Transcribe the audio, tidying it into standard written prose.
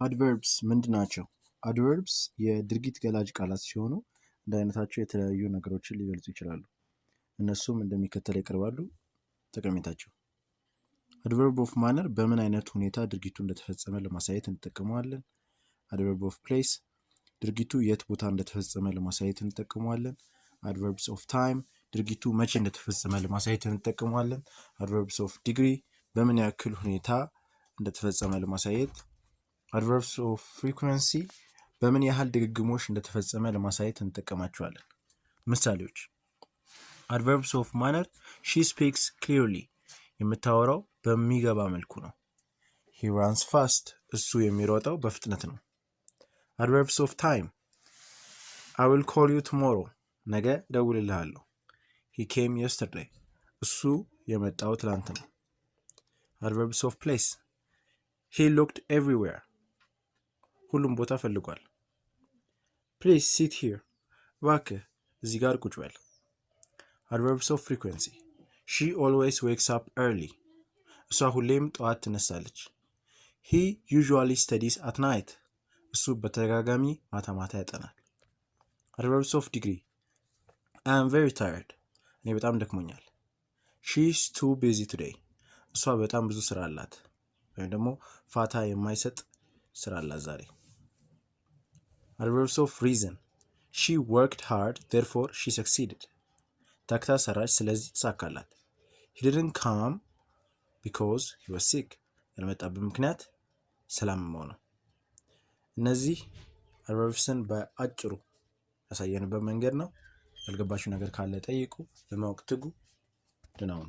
አድቨርብስ ምንድን ናቸው? አድቨርብስ የድርጊት ገላጭ ቃላት ሲሆኑ እንደ አይነታቸው የተለያዩ ነገሮችን ሊገልጹ ይችላሉ። እነሱም እንደሚከተለው ይቀርባሉ። ጠቀሜታቸው አድቨርብ ኦፍ ማነር በምን አይነት ሁኔታ ድርጊቱ እንደተፈጸመ ለማሳየት እንጠቀመዋለን። አድቨርብ ኦፍ ፕሌስ ድርጊቱ የት ቦታ እንደተፈጸመ ለማሳየት እንጠቀመዋለን። አድቨርብስ ኦፍ ታይም ድርጊቱ መቼ እንደተፈጸመ ለማሳየት እንጠቀመዋለን። አድቨርብስ ኦፍ ዲግሪ በምን ያክል ሁኔታ እንደተፈጸመ ለማሳየት። አድቨርብስ ኦፍ ፍሪኩዌንሲ በምን ያህል ድግግሞሽ እንደተፈጸመ ለማሳየት እንጠቀማቸዋለን። ምሳሌዎች አድቨርብስ ኦፍ ማነር ሺ ስፒክስ ክሊርሊ የምታወራው በሚገባ መልኩ ነው። ሂ ራንስ ፋስት እሱ የሚሮጠው በፍጥነት ነው። አድቨርብስ ኦፍ ታይም አይ ዊል ኮል ዩ ቱሞሮ ነገ እደውልልሃለሁ። ሂ ኬም የስተርዴይ እሱ የመጣው ትላንት ነው። አድቨርብስ ኦፍ ፕሌስ ሂ ሉክድ ኤቭሪዌር ሁሉም ቦታ ፈልጓል። ፕሊዝ ሲት ሂር እባክህ እዚህ ጋር ቁጭ በል። አድቨርብስ ኦፍ ፍሪኩዌንሲ ሺ ኦልዌይስ ዌክስ አፕ ኤርሊ እሷ ሁሌም ጠዋት ትነሳለች። ሂ ዩዥዋሊ ስተዲስ አት ናይት እሱ በተደጋጋሚ ማታ ማታ ያጠናል። አድቨርብስ ኦፍ ዲግሪ አይ አም ቬሪ ታየርድ እኔ በጣም ደክሞኛል። ሺ ኢዝ ቱ ቢዚ ቱዴይ እሷ በጣም ብዙ ስራ አላት ወይም ደግሞ ፋታ የማይሰጥ ስራ አላት ዛሬ። አድቨርብስ ኦፍ ሪዝን ሺ ወርክድ ሃርድ ዴርፎር ሺ ሰክሲድድ ተግታ ሰራች ስለዚህ ተሳካላት። ሂ ዲድንት ካም ቢኮዝ ሂ ዋዝ ሲክ ያልመጣበት ምክንያት ስላመመው ነው። እነዚህ አድቨርብስን በአጭሩ ያሳየንበት መንገድ ነው። ያልገባችሁ ነገር ካለ ጠይቁ። ለማወቅ ትጉ። ደህና ሁኑ።